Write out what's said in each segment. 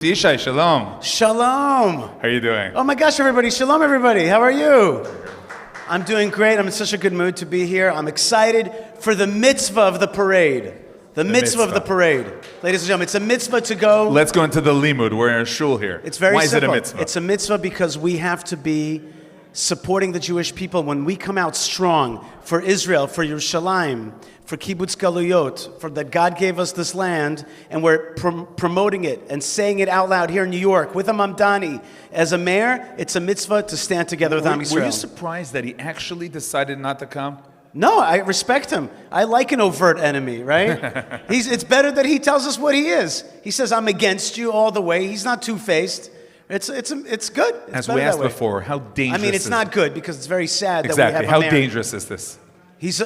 Yishai, shalom. Shalom. How are you doing? Oh my gosh, everybody. Shalom, everybody. How are you? I'm doing great. I'm in such a good mood to be here. I'm excited for the mitzvah of the parade. The mitzvah of the parade. Ladies and gentlemen, it's a mitzvah to go. Let's go into the limud. We're in a shul here. It's very Why simple. is it a mitzvah? It's a mitzvah because we have to be supporting the Jewish people. When we come out strong for Israel, for Yerushalayim, for Kibbutz Galuyot, for that God gave us this land, and we're promoting it and saying it out loud here in New York with a Mamdani. As a mayor, it's a mitzvah to stand together with Am Yisrael. Were you surprised that he actually decided not to come? No, I respect him. I like an overt enemy, right? It's better that he tells us what he is. He says, I'm against you all the way. He's not two-faced. It's good. It's As we asked before, how dangerous I mean, it's is not good because it's very sad exactly. that we have a How mayor. dangerous is this?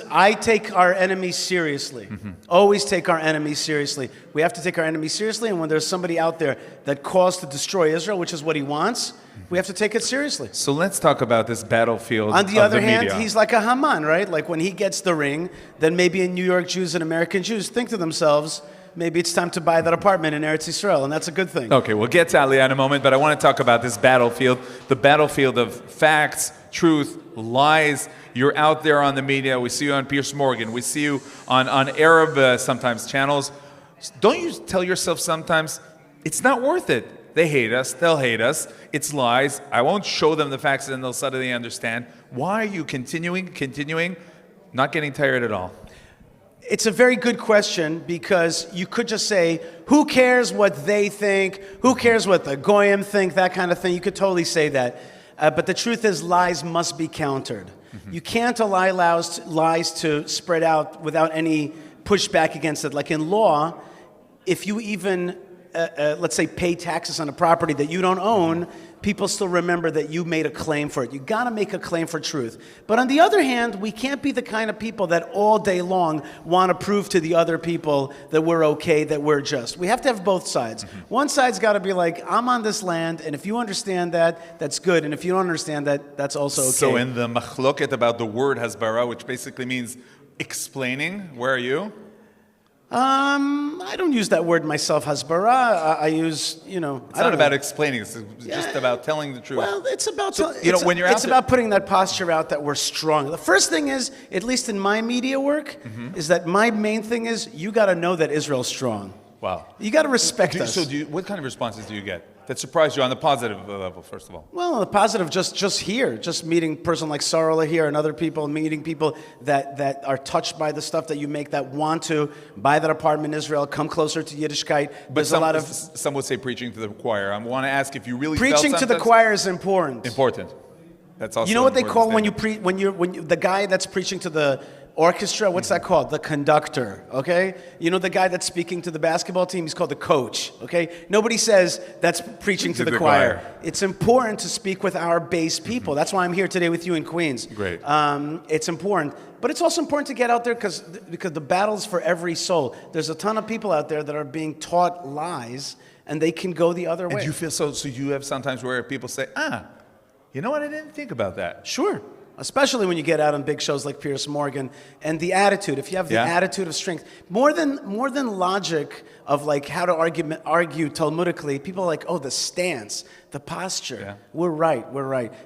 I take our enemies seriously. Always take our enemies seriously. We have to take our enemies seriously, and when there's somebody out there that calls to destroy Israel, which is what he wants, we have to take it seriously. So let's talk about this battlefield. On the other hand, media. he's like a Haman, right? Like when he gets the ring, then maybe in New York Jews and American Jews think to themselves, maybe it's time to buy that apartment in Eretz Yisrael, and that's a good thing. Okay, we'll get to Aliyah in a moment, but I want to talk about this battlefield, the battlefield of facts, truth, lies. You're out there on the media. We see you on Piers Morgan. We see you on Arab sometimes channels. Don't you tell yourself sometimes, it's not worth it. They hate us. They'll hate us. It's lies. I won't show them the facts and they'll suddenly understand. Why are you continuing, not getting tired at all? It's a very good question because you could just say, who cares what they think? Who cares what the Goyim think? That kind of thing. You could totally say that. But the truth is lies must be countered. You can't allow lies to spread out without any pushback against it. Like in law, if you even, let's say, pay taxes on a property that you don't own, people still remember that you made a claim for it. You got to make a claim for truth. But on the other hand, we can't be the kind of people that all day long want to prove to the other people that we're okay, that we're just. We have to have both sides. One side's got to be like, I'm on this land, and if you understand that, that's good. And if you don't understand that, that's also okay. So in the machloket about the word hasbara, which basically means explaining, where are you? I don't use that word myself, hasbara. I use, It's not about explaining. It's just about telling the truth. Well, it's about when you're it's about putting that posture out that we're strong. The first thing is, at least in my media work, is that my main thing is you got to know that Israel's strong. Wow. You got to respect us. So what kind of responses do you get that surprise you on the positive level, first of all? Well, the positive, just here, just meeting a person like Sarala here and other people, meeting people that are touched by the stuff that you make, that want to buy that apartment in Israel, come closer to Yiddishkeit. But some would say preaching to the choir. I want to ask if you really preaching to the choir is important. Important. That's also. You know what they call when the guy that's preaching to the orchestra, what's that called? The conductor, okay? You know the guy that's speaking to the basketball team, he's called the coach, okay? Nobody says that's preaching to the choir. It's important to speak with our base people. That's why I'm here today with you in Queens. Great. It's important. But it's also important to get out there because the battle's for every soul. There's a ton of people out there that are being taught lies, and they can go the other way. And do you feel so you have sometimes where people say, you know what, I didn't think about that. Sure. Especially when you get out on big shows like Piers Morgan, and the attitude. If you have the attitude of strength, more than logic of like how to argue Talmudically, people are like, the stance, the posture. Yeah. We're right.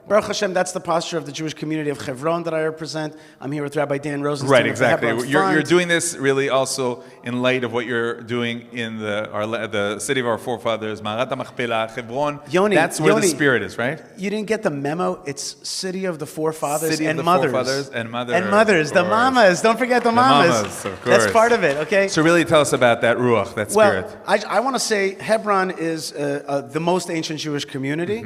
Baruch Hashem, that's the posture of the Jewish community of Hebron that I represent. I'm here with Rabbi Dan Rosenstein. Right, exactly. You're doing this really also in light of what you're doing in the city of our forefathers, Ma'arat HaMachpelah, Hebron. That's where the spirit is, right? You didn't get the memo? It's city of the forefathers city and of the mothers. Forefathers and mothers. And mothers, the mamas. Don't forget the mamas. Of course. That's part of it, okay? So really tell us about that ruach, that spirit. Well, I want to say Hebron is the most ancient Jewish community.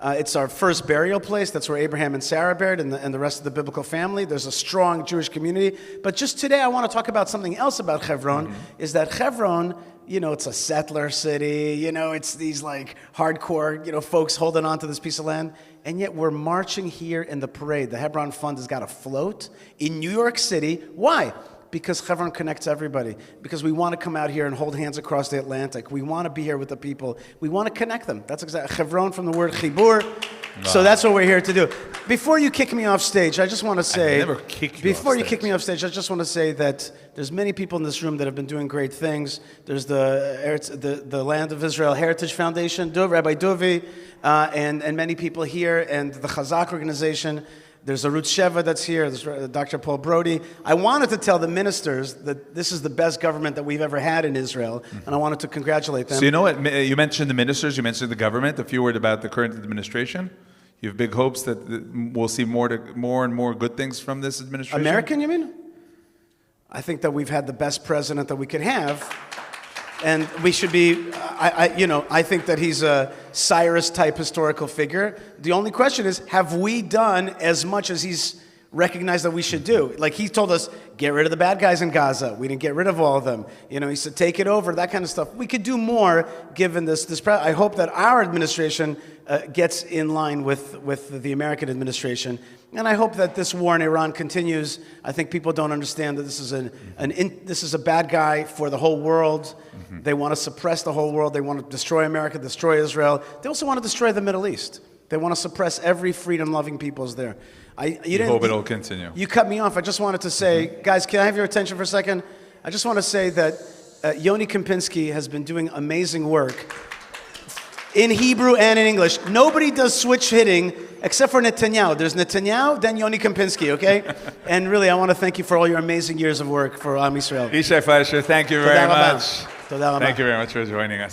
It's our first burial place. That's where Abraham and Sarah buried and the rest of the biblical family. There's a strong Jewish community. But just today I want to talk about something else about Hebron, is that Hebron, it's a settler city. It's these like hardcore, folks holding on to this piece of land. And yet we're marching here in the parade. The Hebron Fund has got a float in New York City. Why? Because Hebron connects everybody. Because we want to come out here and hold hands across the Atlantic. We want to be here with the people. We want to connect them. That's exactly Hebron from the word chibur. So that's what we're here to do. Before you kick me off stage, I just want to say... never kick you Before off you stage. kick me off stage, I just want to say that there's many people in this room that have been doing great things. There's the Land of Israel Heritage Foundation, Rabbi Dovi, and many people here, and the Chazak organization. There's ARUTZ SHEVA that's here. There's Dr. Paul Brody. I wanted to tell the ministers that this is the best government that we've ever had in Israel, and I wanted to congratulate them. So you know what? You mentioned the ministers, you mentioned the government. A few words about the current administration. You have big hopes that we'll see more and more good things from this administration? American, you mean? I think that we've had the best president that we could have. And we should be, I think that he's a Cyrus-type historical figure. The only question is, have we done as much as he's recognized that we should do? Like he told us, get rid of the bad guys in Gaza. We didn't get rid of all of them. He said, take it over, that kind of stuff. We could do more given this. I hope that our administration gets in line with the American administration. And I hope that this war in Iran continues. I think people don't understand that this is a bad guy for the whole world. Mm-hmm. They want to suppress the whole world. They want to destroy America, destroy Israel. They also want to destroy the Middle East. They want to suppress every freedom-loving peoples there. You hope it'll continue. You cut me off. I just wanted to say, guys, can I have your attention for a second? I just want to say that Yoni Kempinski has been doing amazing work in Hebrew and in English. Nobody does switch hitting except for Netanyahu. There's Netanyahu, then Yoni Kempinski, okay? And really, I want to thank you for all your amazing years of work for Am Yisrael. Yishai Fleisher, thank you very much. Toda rabba. Thank you very much for joining us.